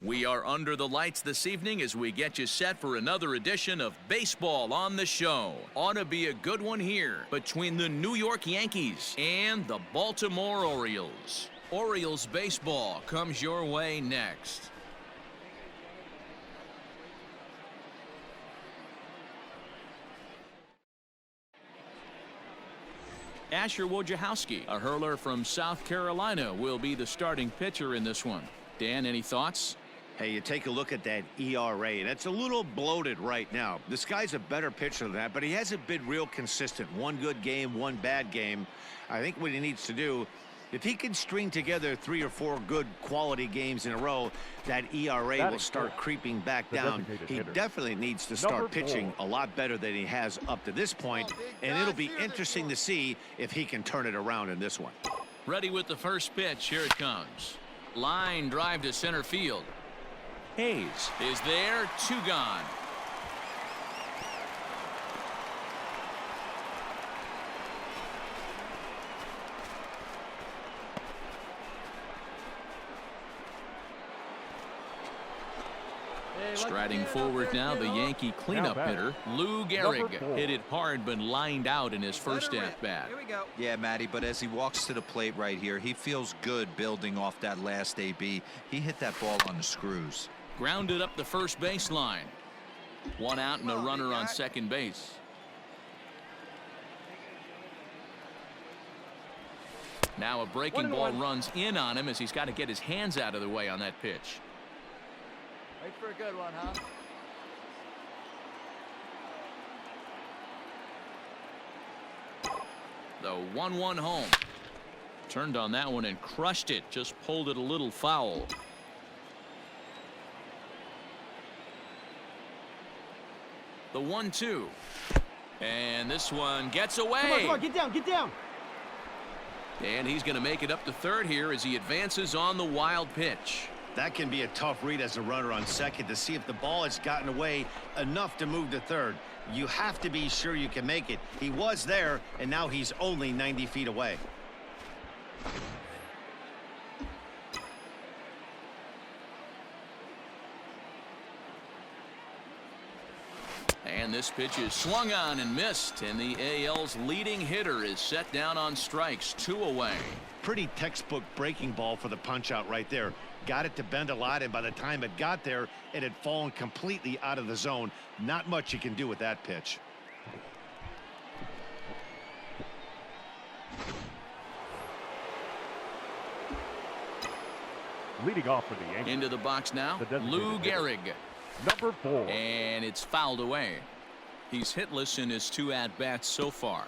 We are under the lights this evening as we get you set for another edition of Baseball on the Show. Ought to be a good one here between the New York Yankees and the Baltimore Orioles. Orioles baseball comes your way next. Asher Wojciechowski, a hurler from South Carolina, will be the starting pitcher in this one. Dan, any thoughts? Hey, you take a look at that ERA, and it's a little bloated right now. This guy's a better pitcher than that, but he hasn't been real consistent. One good game, one bad game. I think what he needs to do, if he can string together 3 or 4 good quality games in a row, that ERA will start creeping back down. He definitely needs to start pitching a lot better than he has up to this point, and it'll be interesting to see if he can turn it around in this one. Ready with the first pitch. Here it comes. Line drive to center field. Hayes is there, 2 gone. Striding forward now, the Yankee cleanup hitter, Lou Gehrig. Hit it hard but lined out in his first at-bat. Here we go. Yeah, Matty, but as he walks to the plate right here, he feels good building off that last AB. He hit that ball on the screws. Grounded up the first baseline. 1 out and a runner on second base. Now a breaking ball runs in on him as he's got to get his hands out of the way on that pitch. Wait for a good one, huh? The 1-1 home. Turned on that one and crushed it. Just pulled it a little foul. The 1-2. And this one gets away. Come on, get down, get down. And he's going to make it up to third here as he advances on the wild pitch. That can be a tough read as a runner on second to see if the ball has gotten away enough to move to third. You have to be sure you can make it. He was there, and now he's only 90 feet away. And this pitch is swung on and missed, and the AL's leading hitter is set down on strikes, 2 away. Pretty textbook breaking ball for the punch out right there. Got it to bend a lot, and by the time it got there, it had fallen completely out of the zone. Not much you can do with that pitch. Leading off for the Yankees. Into the box now, Lou Gehrig. Number 4. And it's fouled away. He's hitless in his 2 at-bats so far.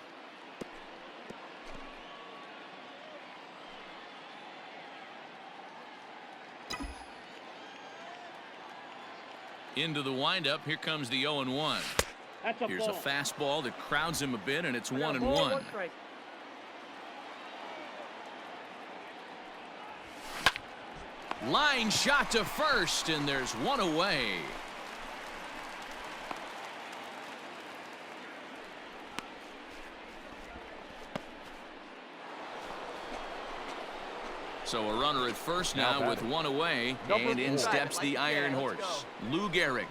Into the windup. Here comes the 0-1. Here's a fastball that crowds him a bit, and it's 1-1. Line shot to first, and there's 1 away. So a runner at first now with 1 away, and in steps the Iron Horse, Lou Gehrig.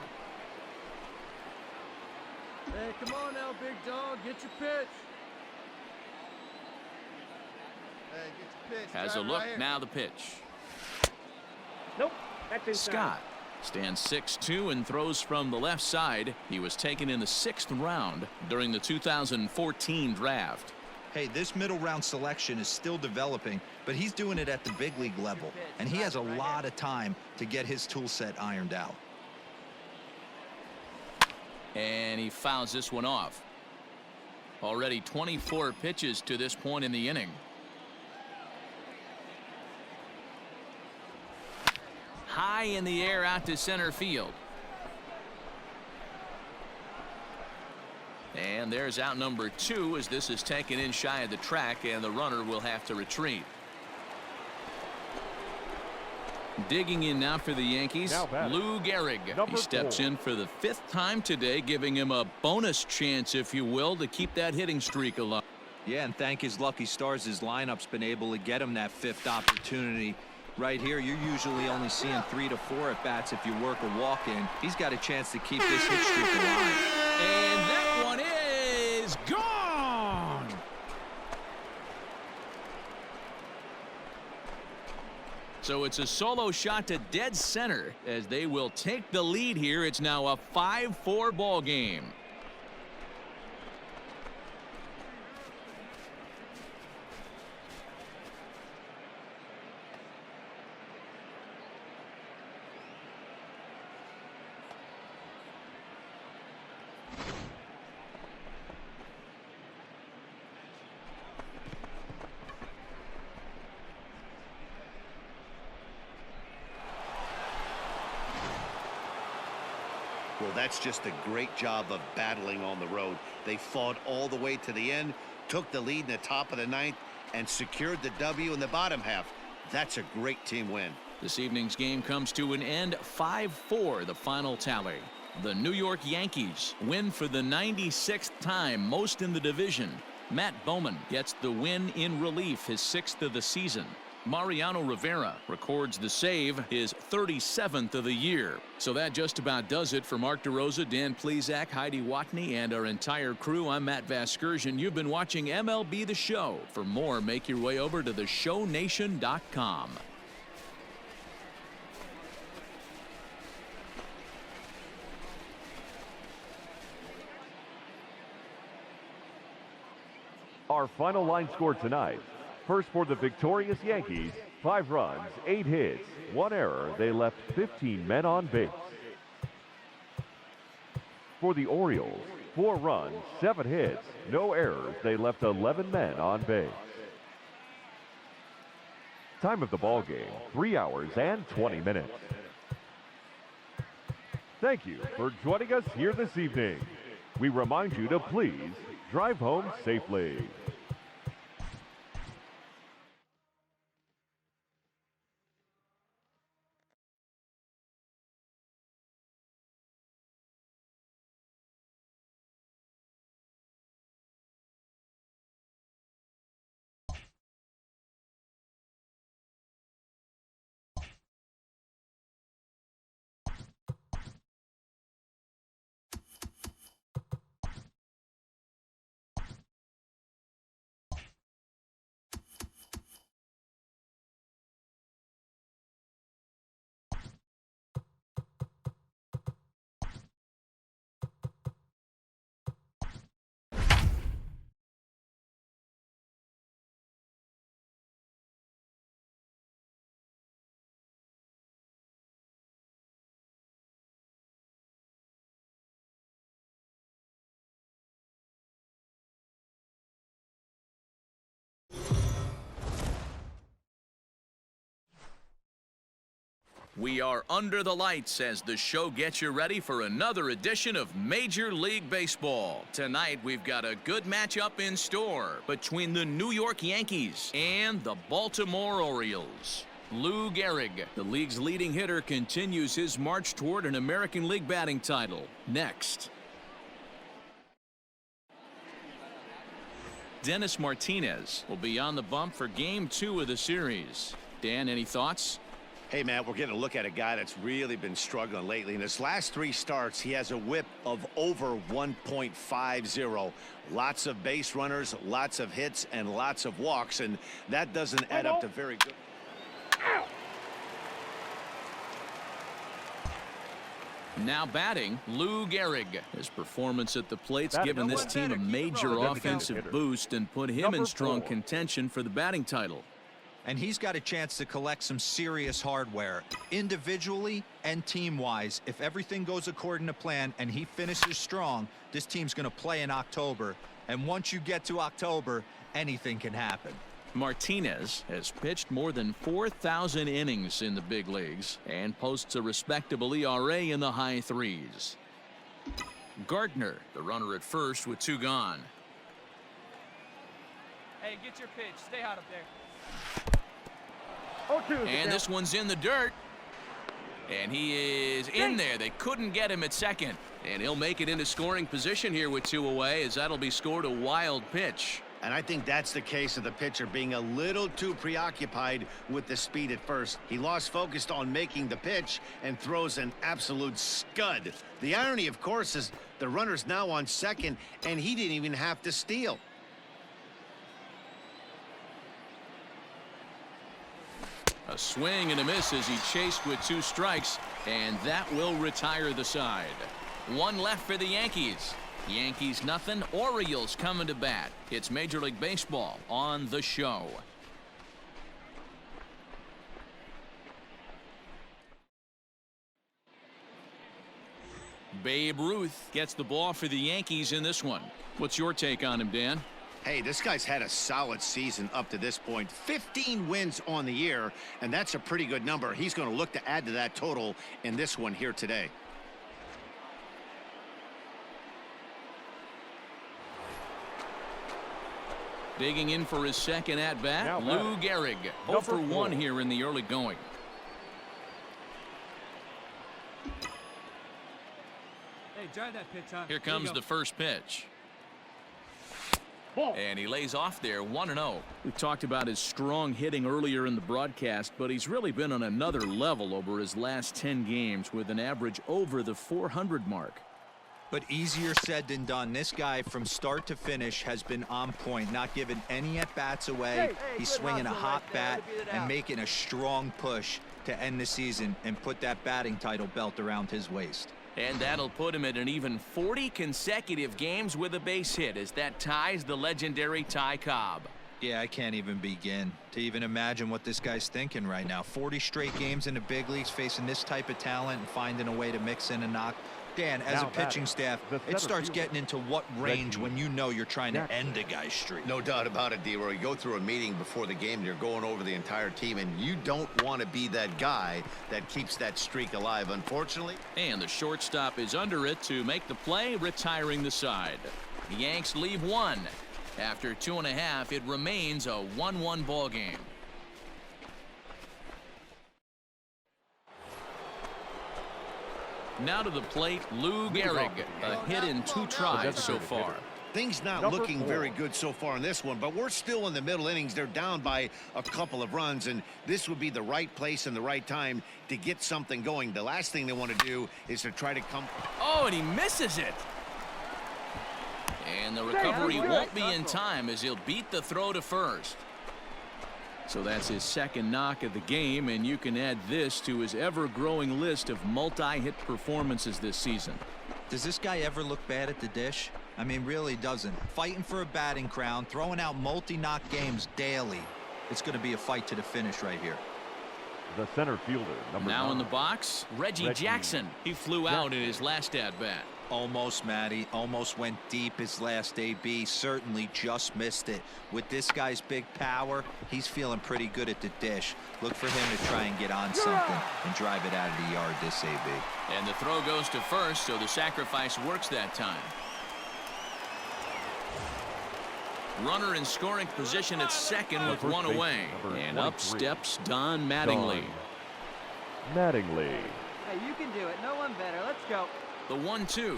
Hey, come on now, big dog. Get your pitch. Hey, get your pitch. Has a look, now the pitch. Nope, that's inside. Scott stands 6'2" and throws from the left side. He was taken in the 6th round during the 2014 draft. Hey, this middle round selection is still developing, but he's doing it at the big league level, and he has a lot of time to get his tool set ironed out. And he fouls this one off. Already 24 pitches to this point in the inning. High in the air out to center field. And there's out number 2 as this is taken in shy of the track, and the runner will have to retreat. Digging in now for the Yankees, Lou Gehrig. He steps in for the 5th time today, giving him a bonus chance, if you will, to keep that hitting streak alive. Yeah, and thank his lucky stars, his lineup's been able to get him that 5th opportunity. Right here, you're usually only seeing 3 to 4 at bats if you work a walk-in. He's got a chance to keep this hit streak alive. And that one is gone. So it's a solo shot to dead center as they will take the lead here. It's now a 5-4 ball game. Well, that's just a great job of battling on the road. They fought all the way to the end, took the lead in the top of the ninth, and secured the W in the bottom half. That's a great team win. This evening's game comes to an end, 5-4 the final tally. The New York Yankees win for the 96th time, most in the division. Matt Bowman gets the win in relief, his 6th of the season. Mariano Rivera records the save, his 37th of the year. So that just about does it for Mark DeRosa, Dan Plesac, Heidi Watney, and our entire crew. I'm Matt Vasgersian. You've been watching MLB The Show. For more, make your way over to theshownation.com. Our final line score tonight. First for the victorious Yankees, 5 runs, 8 hits, 1 error. They left 15 men on base. For the Orioles, 4 runs, 7 hits, no errors. They left 11 men on base. Time of the ball game, 3 hours and 20 minutes. Thank you for joining us here this evening. We remind you to please drive home safely. We are under the lights as the show gets you ready for another edition of Major League Baseball. Tonight, we've got a good matchup in store between the New York Yankees and the Baltimore Orioles. Lou Gehrig, the league's leading hitter, continues his march toward an American League batting title. Next. Dennis Martinez will be on the bump for Game 2 of the series. Dan, any thoughts? Hey, Matt, we're getting a look at a guy that's really been struggling lately. In his last 3 starts, he has a whip of over 1.50. Lots of base runners, lots of hits, and lots of walks, and that doesn't add up to very good. Now batting, Lou Gehrig. His performance at the plate's given this team a major offensive boost and put him in strong contention for the batting title. And he's got a chance to collect some serious hardware, individually and team-wise. If everything goes according to plan and he finishes strong, this team's going to play in October. And once you get to October, anything can happen. Martinez has pitched more than 4,000 innings in the big leagues and posts a respectable ERA in the high 3s. Gardner, the runner at first with 2 gone. Hey, get your pitch. Stay hot up there. And this one's in the dirt. And he is in there. They couldn't get him at second. And he'll make it into scoring position here with 2 away, as that'll be scored a wild pitch. And I think that's the case of the pitcher being a little too preoccupied with the speed at first. He lost focus on making the pitch and throws an absolute scud. The irony, of course, is the runner's now on second, and he didn't even have to steal. A swing and a miss as he chased with 2 strikes, and that will retire the side. 1 left for the Yankees. Yankees nothing, Orioles coming to bat. It's Major League Baseball on the show. Babe Ruth gets the ball for the Yankees in this one. What's your take on him, Dan? Hey, this guy's had a solid season up to this point. 15 wins on the year, and that's a pretty good number. He's going to look to add to that total in this one here today. Digging in for his second at-bat, Now Lou Gehrig. 0 for 1 here in the early going. Hey, drive that pitch, huh? Here comes the first pitch. And he lays off there 1-0. We talked about his strong hitting earlier in the broadcast, but he's really been on another level over his last 10 games with an average over the 400 mark. But easier said than done. This guy from start to finish has been on point, not giving any at-bats away. He's swinging a hot bat and making a strong push to end the season and put that batting title belt around his waist. And that'll put him at an even 40 consecutive games with a base hit as that ties the legendary Ty Cobb. Yeah, I can't even begin to even imagine what this guy's thinking right now. 40 straight games in the big leagues facing this type of talent and finding a way to mix in a knock. Dan, as a pitching staff, it starts getting into what range when you know you're trying to end a guy's streak. No doubt about it, D-Roy. You go through a meeting before the game, and you're going over the entire team, and you don't want to be that guy that keeps that streak alive, unfortunately. And the shortstop is under it to make the play, retiring the side. The Yanks leave 1. After 2.5, it remains a 1-1 ball game. Now to the plate, Lou Gehrig. A hit in 2 tries so far. Things not looking very good so far in this one, but we're still in the middle innings. They're down by a couple of runs, and this would be the right place and the right time to get something going. The last thing they want to do is to try to come. Oh, and he misses it. And the recovery won't be in time as he'll beat the throw to first. So that's his second knock of the game, and you can add this to his ever-growing list of multi-hit performances this season. Does this guy ever look bad at the dish? I mean, really doesn't. Fighting for a batting crown, throwing out multi-knock games daily. It's going to be a fight to the finish right here. The center fielder, number 9. In the box, Reggie Jackson. He flew out in his last at-bat. Almost, Matty. Almost went deep his last AB. Certainly just missed it. With this guy's big power, he's feeling pretty good at the dish. Look for him to try and get on something and drive it out of the yard this AB. And the throw goes to first, so the sacrifice works that time. Runner in scoring position at second with 1 away. And up steps Don Mattingly. Mattingly. Hey, you can do it. No one better. Let's go. The 1-2.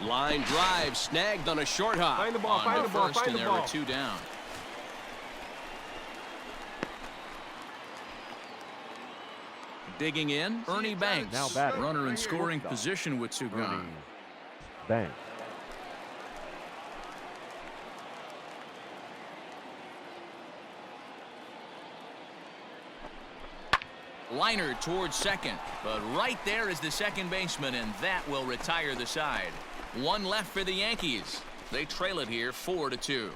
Line drive snagged on a short hop. Find the ball, on find to the ball, first, find and the there ball. are 2 down. Digging in, Ernie Banks. Now batting. Runner in scoring position with 2 gone. Ernie Banks. Liner towards second, but right there is the second baseman, and that will retire the side. 1 left for the Yankees. They trail it here 4-2.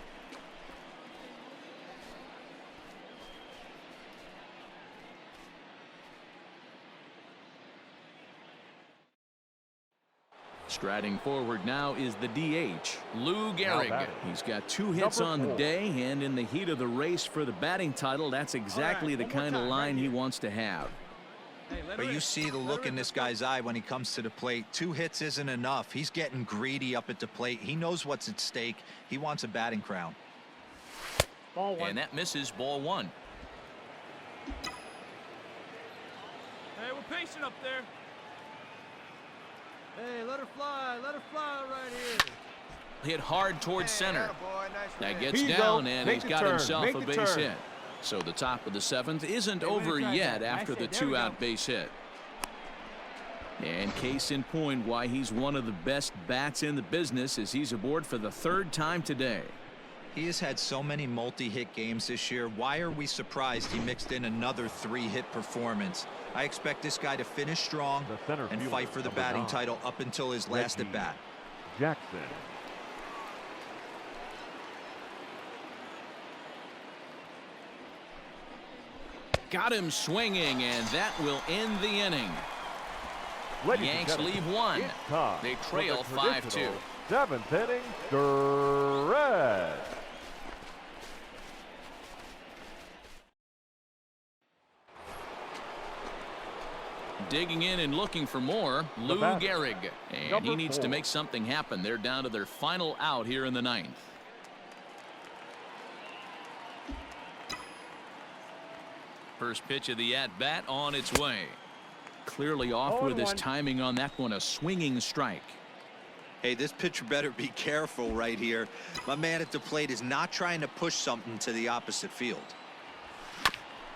Striding forward now is the DH, Lou Gehrig. He's got 2 hits on the day, and in the heat of the race for the batting title, that's exactly the kind of line he wants to have. But you see the look in this guy's eye when he comes to the plate. 2 hits isn't enough. He's getting greedy up at the plate. He knows what's at stake. He wants a batting crown. Ball 1. And that misses, ball 1. Hey, we're patient up there. Hey, let her fly right here. Hit hard towards center. That gets Here you down, go. and Make he's the got turn. himself Make a the base turn. hit. So the top of the 7th isn't Hey, way to over try yet that. after Nice the hit. There we go. two-out base hit. And case in point why he's one of the best bats in the business as he's aboard for the 3rd time today. He has had so many multi-hit games this year. Why are we surprised he mixed in another 3-hit performance? I expect this guy to finish strong The center and fielder, fight for the number batting 9, title up until his last Reggie at-bat. Jackson. Got him swinging, and that will end the inning. Ladies and Yanks gentlemen, leave one. it's time They for trail the 5-2. traditional 7th inning stretch. Digging in and looking for more, Lou batter, Gehrig. And number he needs to 4. make something happen. They're down to their final out here in the 9th. First pitch of the at-bat on its way. Clearly off with his 0-1. timing on that one, a swinging strike. Hey, this pitcher better be careful right here. My man at the plate is not trying to push something to the opposite field.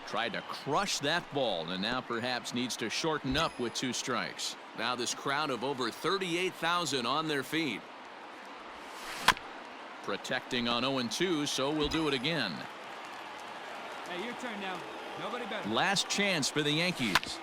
Tried to crush that ball, and now perhaps needs to shorten up with 2 strikes. Now this crowd of over 38,000 on their feet. Protecting on 0-2, so we'll do it again. Hey, your turn now. Nobody better. Last chance for the Yankees.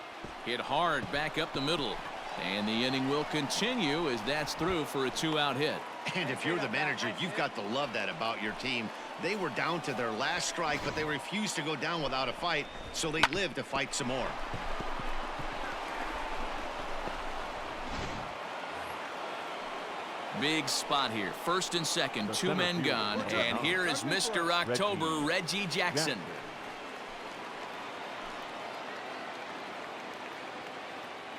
Hit hard back up the middle. And the inning will continue as that's through for a 2-out hit. And if you're the manager, you've got to love that about your team. They were down to their last strike, but they refused to go down without a fight, so they lived to fight some more. Big spot here. 1st and 2nd, The 2 center men fielder, gone. number And 9, here is Mr. October, Reggie Jackson.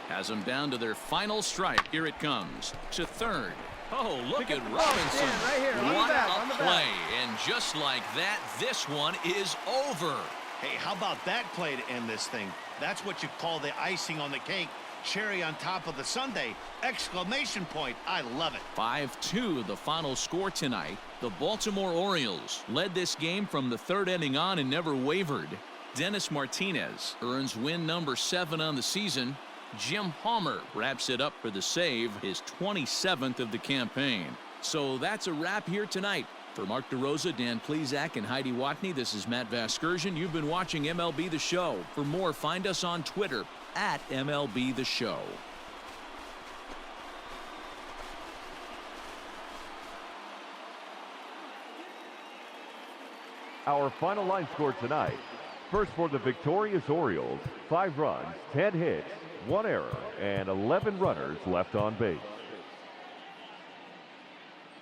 Has them down to their final strike. Here it comes to 3rd. Oh, look Pick at up the ball. Robinson. Stand right here, on the What back, on a the back. play. And just like that, this one is over. Hey, how about that play to end this thing? That's what you call the icing on the cake. Cherry on top of the sundae. Exclamation point. I love it. 5-2 the final score tonight. The Baltimore Orioles led this game from the 3rd inning on and never wavered. Dennis Martinez earns win number 7 on the season. Jim Palmer wraps it up for the save, his 27th of the campaign. So that's a wrap here tonight. For Mark DeRosa, Dan Plesac, and Heidi Watney, this is Matt Vasgersian. You've been watching MLB The Show. For more, find us on Twitter at MLB The Show. Our final line score tonight. First for the victorious Orioles, 5 runs, 10 hits, 1 error, and 11 runners left on base.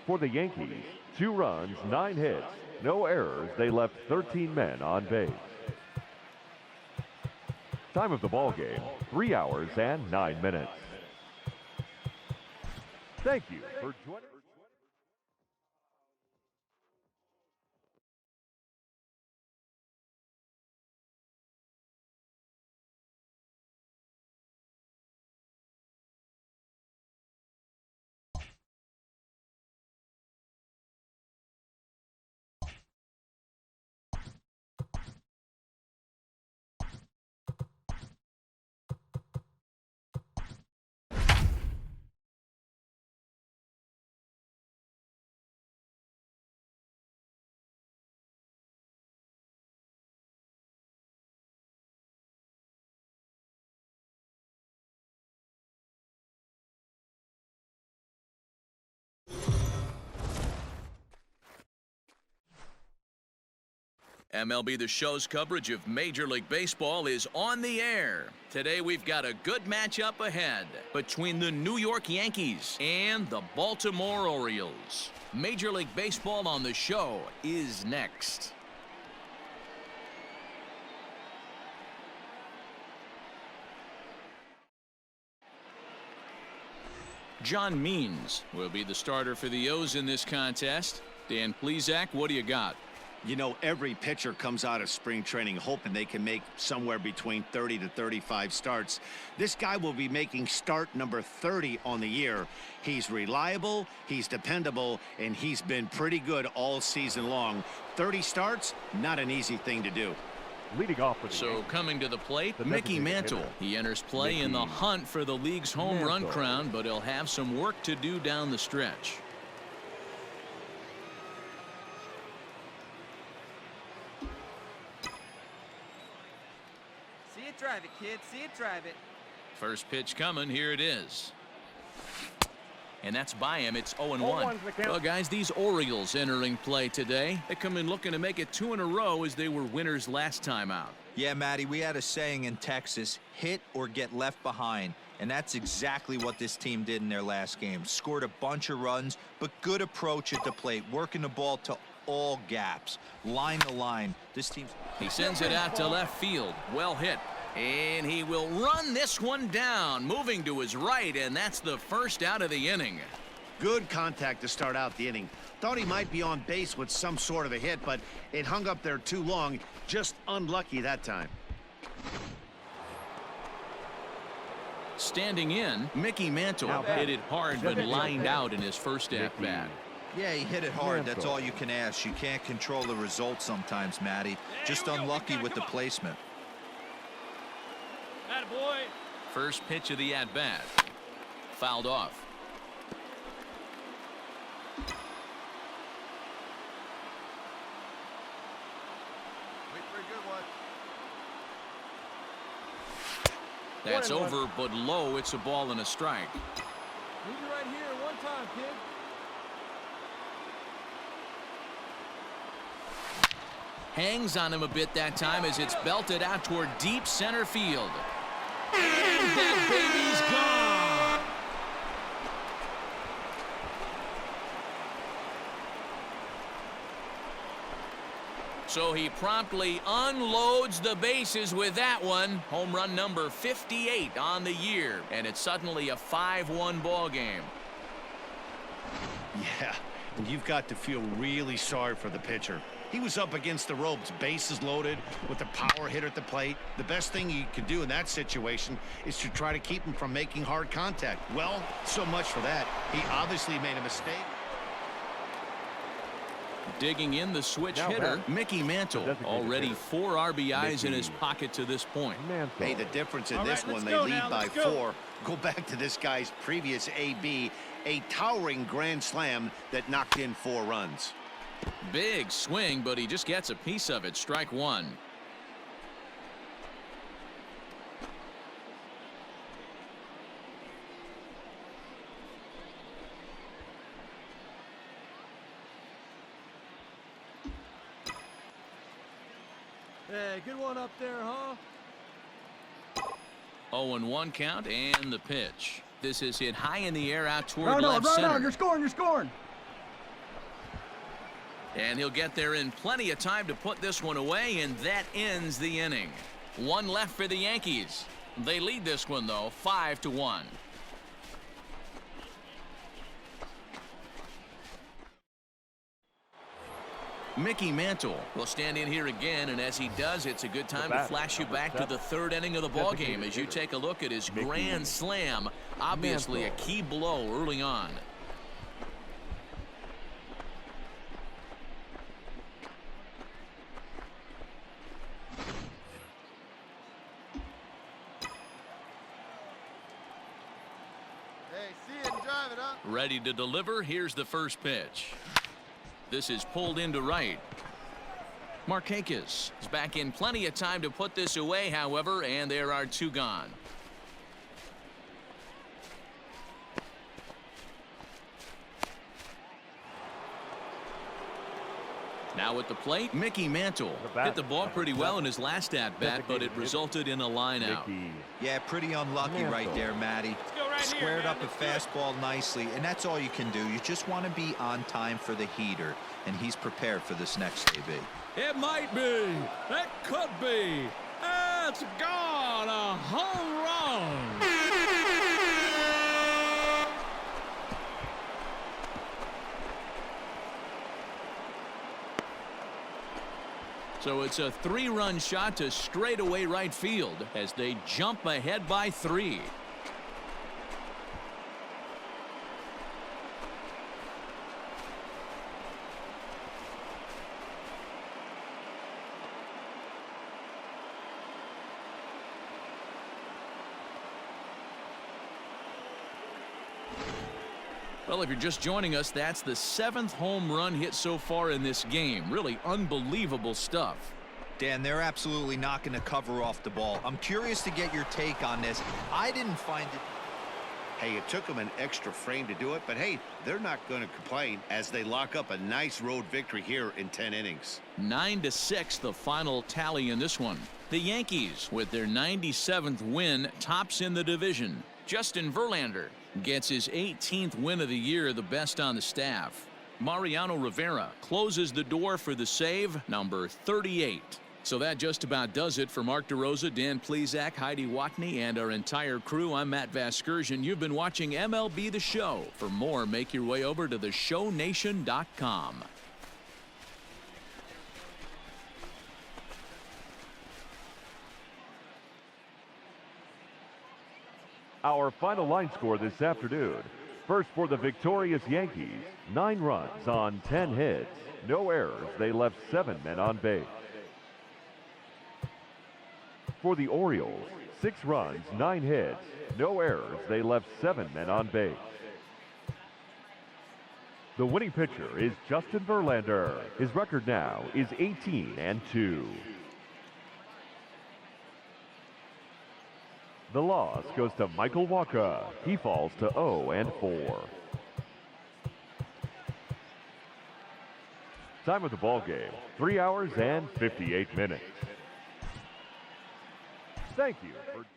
For the Yankees, 2 runs, 9 hits, no errors. They left 13 men on base. Time of the ball game, 3 hours and 9 minutes. Thank you for joining. MLB The Show's coverage of Major League Baseball is on the air. Today we've got a good matchup ahead between the New York Yankees and the Baltimore Orioles. Major League Baseball on the Show is next. John Means will be the starter for the O's in this contest. Dan Plesac, what do you got? You know, every pitcher comes out of spring training hoping they can make somewhere between 30 to 35 starts. This guy will be making start number 30 on the year. He's reliable, he's dependable, and he's been pretty good all season long. 30 starts, not an easy thing to do. Leading off for the So Yankees, coming to the plate, the Mickey designated Mantle. hitter. He enters play in the Mickey hunt for the league's home run Mantle. crown, but he'll have some work to do down the stretch. See it, drive it, kid. See it, drive it. First pitch coming. Here it is. And that's by him. It's 0-1. 0-1's the count. Well, guys, these Orioles entering play today. They come in looking to make it 2 in a row as they were winners last time out. Yeah, Matty, we had a saying in Texas, hit or get left behind. And that's exactly what this team did in their last game. Scored a bunch of runs, but good approach at the plate, working the ball to all gaps, line to line. This team. He sends it out to left field. Well hit. And he will run this one down, moving to his right, and that's the first out of the inning. Good contact to start out the inning. Thought he might be on base with some sort of a hit, but it hung up there too long. Just unlucky that time. Standing in, Mickey Mantle Now hit it hard but Mickey. lined out in his first at-bat. Yeah, he hit it hard. That's Mantle. all you can ask. You can't control the result sometimes, Matty. Just unlucky with the placement. Attaboy. First pitch of the at-bat. Fouled off. Wait for a good one. That's 1-1. over, but low. It's a ball and a strike. Leave it right here one time, kid. Hangs on him a bit that time as it's belted out toward deep center field. And that baby's gone. So he promptly unloads the bases with that one. Home run number 58 on the year. And it's suddenly a 5-1 ball game. Yeah, and you've got to feel really sorry for the pitcher. He was up against the ropes, bases loaded, with a power hitter at the plate. The best thing you can do in that situation is to try to keep him from making hard contact. Well, so much for that. He obviously made a mistake. Digging in the switch Now hitter, back. Mickey Mantle. The designated Already hitter. 4 RBIs in Mickey his pocket to this point. Mantle. Hey, the difference in All this right, one, let's they go lead now, by let's go. 4. Go back to this guy's previous AB, a towering grand slam that knocked in 4 runs. Big swing, but he just gets a piece of it. Strike one. Hey, good one up there, huh? 0-1 count and the pitch. This is hit high in the air out toward Run on, left run center. on. You're scoring, you're scoring. And he'll get there in plenty of time to put this one away, and that ends the inning. One left for the Yankees. They lead this one, though, 5-1. Mickey Mantle will stand in here again, and as he does, it's a good time to bat, flash you number back to 7. the 3rd inning of the ball game as you Designated take a look at his Mickey grand slam. Obviously a Mantle. key blow early on. Hey, see it and drive it up. Ready to deliver. Here's the first pitch. This is pulled into right. Markakis is back in plenty of time to put this away, however, and there are 2 gone. Now at the plate, Mickey Mantle The bat, hit the ball number pretty well 7. in his last at-bat, but it Designated resulted in a line out. Mickey Yeah, pretty unlucky right Mantle. there, Matty. Let's go right here, Squared man. up Let's a do it. fastball nicely, and that's all you can do. You just want to be on time for the heater, and he's prepared for this next AB. It might be. That could be. It's gone. A home run. So it's a 3-run shot to straightaway right field as they jump ahead by 3. Well, if you're just joining us, that's the 7th home run hit so far in this game. Really unbelievable stuff. Dan, they're absolutely not going to cover off the ball. I'm curious to get your take on this. I didn't find it. Hey, it took them an extra frame to do it, but hey, they're not going to complain as they lock up a nice road victory here in 10 innings. 9-6 the final tally in this one. The Yankees, with their 97th win, tops in the division. Justin Verlander gets his 18th win of the year, the best on the staff. Mariano Rivera closes the door for the save, number 38. So that just about does it for Mark DeRosa, Dan Plesac, Heidi Watney, and our entire crew. I'm Matt Vasgersian. You've been watching MLB The Show. For more, make your way over to theshownation.com. Our final line score this afternoon. First for the victorious Yankees, 9 runs on 10 hits. No errors. They left 7 men on base. For the Orioles, 6 runs, 9 hits. No errors. They left 7 men on base. The winning pitcher is Justin Verlander. His record now is 18-2. The loss goes to Michael Wacha. He falls to 0-4. Time of the ball game, 3 hours and 58 minutes. Thank you for joining.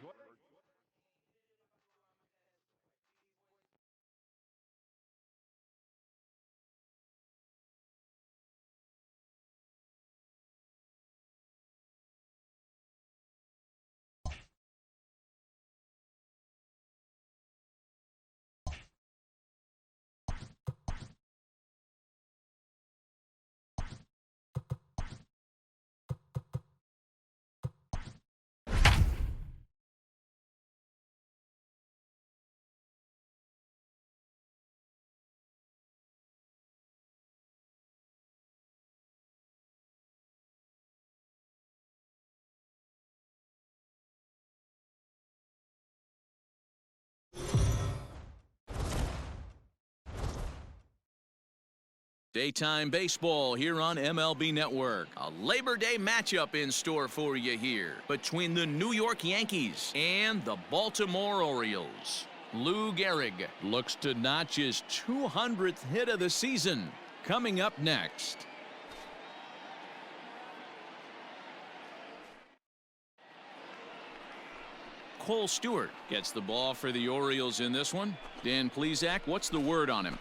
Daytime baseball here on MLB Network. A Labor Day matchup in store for you here between the New York Yankees and the Baltimore Orioles. Lou Gehrig looks to notch his 200th hit of the season. Coming up next. Cole Stewart gets the ball for the Orioles in this one. Dan Plesac, what's the word on him?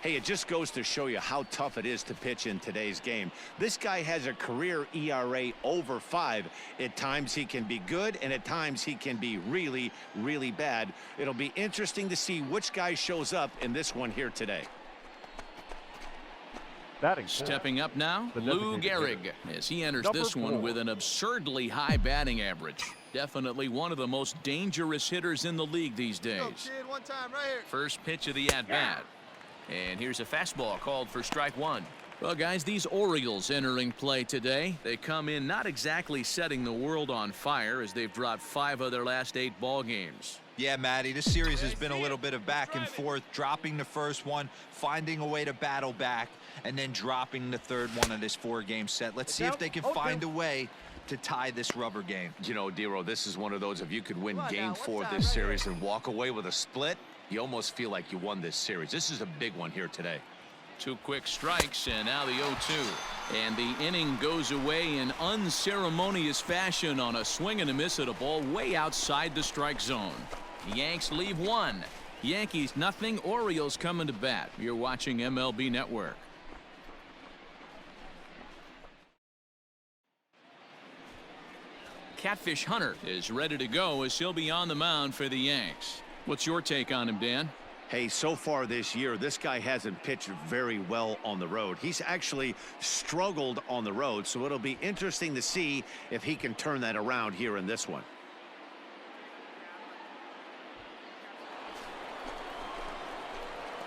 Hey, it just goes to show you how tough it is to pitch in today's game. This guy has a career ERA over 5. At times he can be good, and at times he can be really, really bad. It'll be interesting to see which guy shows up in this one here today. Stepping up now, Lou Gehrig, as he enters this one with an absurdly high batting average. Definitely one of the most dangerous hitters in the league these days. First pitch of the at-bat. And here's a fastball called for strike 1. Well, guys, these Orioles entering play today. They come in not exactly setting the world on fire as they've dropped 5 of their last 8 ball games. Yeah, Matty, this series has been a little bit of back and forth, dropping the first one, finding a way to battle back, and then dropping the third one of this 4-game set. Let's see if they can find a way to tie this rubber game. You know, Dero, this is one of those, if you could win game 4 of this series and walk away with a split, you almost feel like you won this series. This is a big one here today. 2 quick strikes, and now the 0-2. And the inning goes away in unceremonious fashion on a swing and a miss at a ball way outside the strike zone. The Yanks leave 1. Yankees nothing. Orioles coming to bat. You're watching MLB Network. Catfish Hunter is ready to go as he'll be on the mound for the Yanks. What's your take on him, Dan? Hey, so far this year, this guy hasn't pitched very well on the road. He's actually struggled on the road, so it'll be interesting to see if he can turn that around here in this one.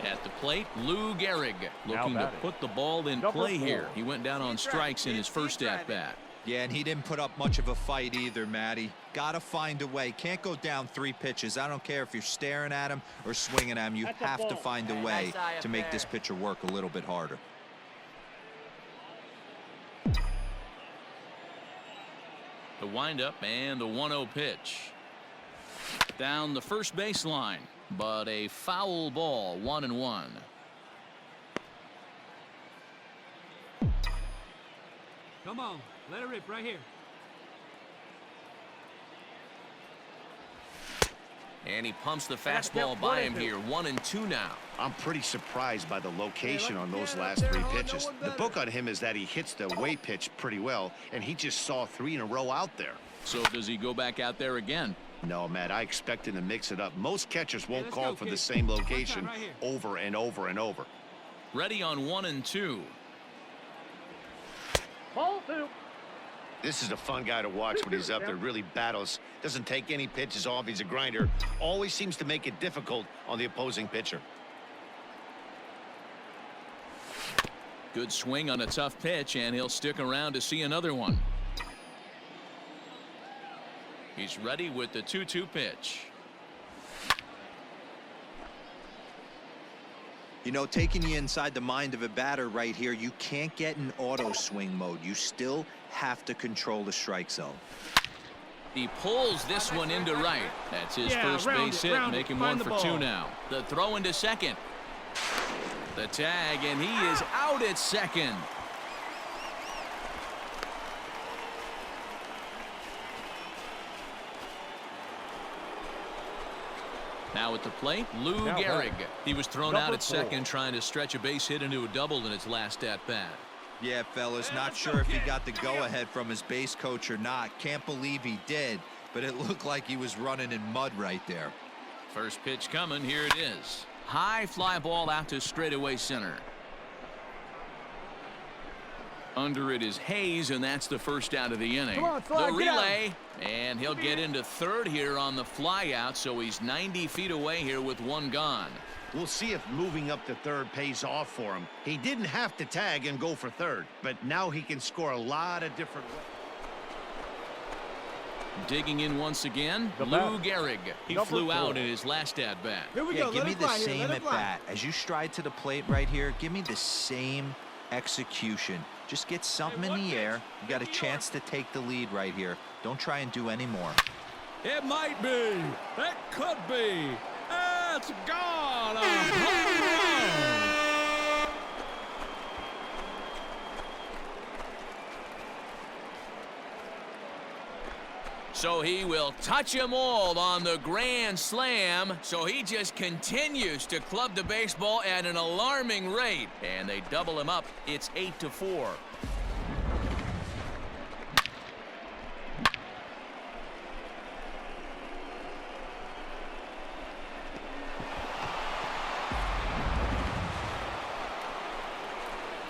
At the plate, Lou Gehrig looking to put the ball in play here. He went down on strikes in his first at-bat. Yeah, and he didn't put up much of a fight either, Matty. Gotta find a way. Can't go down 3 pitches. I don't care if you're staring at him or swinging at him. You have to find a way to make this pitcher work a little bit harder. The windup and the 1-0 pitch. Down the first baseline, but a foul ball, 1-1. Come on, let it rip right here. And he pumps the fastball by him here. 1-2 now. I'm pretty surprised by the location on those last 3 pitches. The book on him is that he hits the away pitch pretty well, and he just saw 3 in a row out there. So does he go back out there again? No, Matt, I expect him to mix it up. Most catchers won't call for the same location over and over and over. Ready on 1-2. Ball 2. This is a fun guy to watch when he's up there. Really battles. Doesn't take any pitches off. He's a grinder. Always seems to make it difficult on the opposing pitcher. Good swing on a tough pitch, and he'll stick around to see another one. He's ready with the 2-2 pitch. You know, taking you inside the mind of a batter right here, you can't get in auto swing mode. You still have to control the strike zone. He pulls this one into right. That's his first base hit, making 1 for 2 now. The throw into second. The tag, and he is out at second. Now at the plate, Lou Gehrig. He was thrown out at second trying to stretch a base hit into a double in his last at-bat. Yeah, fellas, not sure if he got the go-ahead from his base coach or not. Can't believe he did, but it looked like he was running in mud right there. First pitch coming. Here it is. High fly ball out to straightaway center. Under it is Hayes, and that's the first out of the inning. The relay, and he'll get into third here on the fly out, so he's 90 feet away here with 1 gone. We'll see if moving up to third pays off for him. He didn't have to tag and go for third, but now he can score a lot of different ways. Digging in once again, Lou Gehrig. He flew out in his last at-bat. Yeah, give me the same at-bat. As you stride to the plate right here, give me the same execution. Just get something in the air. You got a chance to take the lead right here. Don't try and do any more. It might be. It could be. It's gone. A home run. So he will touch them all on the grand slam. So he just continues to club the baseball at an alarming rate. And they double him up. It's 8-4.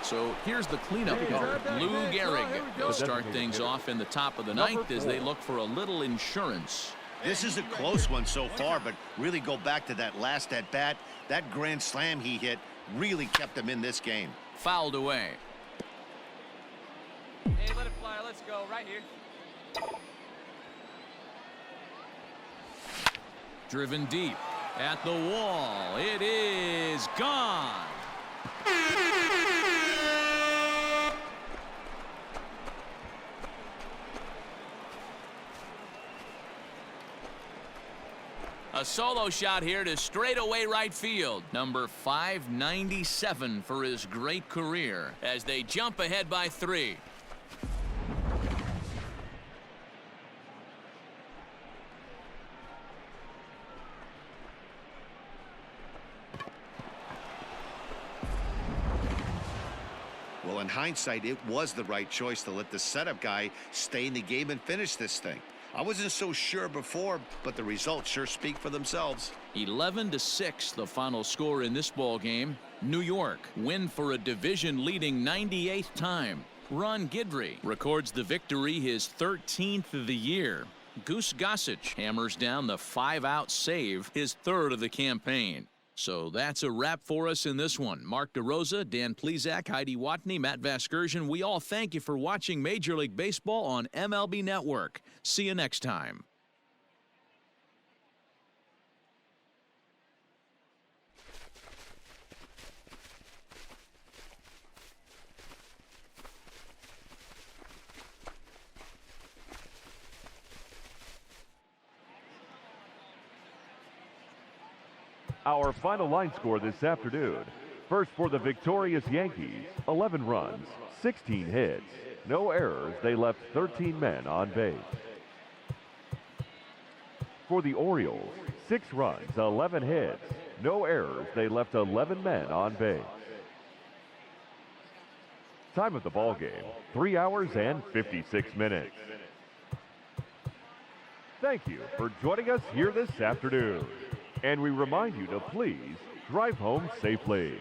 So here's the cleanup hitter, Lou Gehrig. They'll start things off in the top of the ninth as they look for a little insurance. This is a close one so far, but really go back to that last at-bat. That grand slam he hit really kept him in this game. Fouled away. Hey, let it fly. Let's go right here. Driven deep at the wall. It is gone. A solo shot here to straightaway right field. Number 597 for his great career as they jump ahead by 3. Well, Well, in hindsight, it was the right choice to let the setup guy stay in the game and finish this thing. I wasn't so sure before, but the results sure speak for themselves. 11-6 the final score in this ball game. New York win for a division-leading 98th time. Ron Guidry records the victory, his 13th of the year. Goose Gossage hammers down the 5-out save, his 3rd of the campaign. So that's a wrap for us in this one. Mark DeRosa, Dan Plesac, Heidi Watney, Matt Vasgersian, we all thank you for watching Major League Baseball on MLB Network. See you next time. Our final line score this afternoon. First for the victorious Yankees, 11 runs, 16 hits, no errors. They left 13 men on base. For the Orioles, 6 runs, 11 hits, no errors. They left 11 men on base. Time of the ball game, 3 hours and 56 minutes. Thank you for joining us here this afternoon. And we remind you to please drive home safely.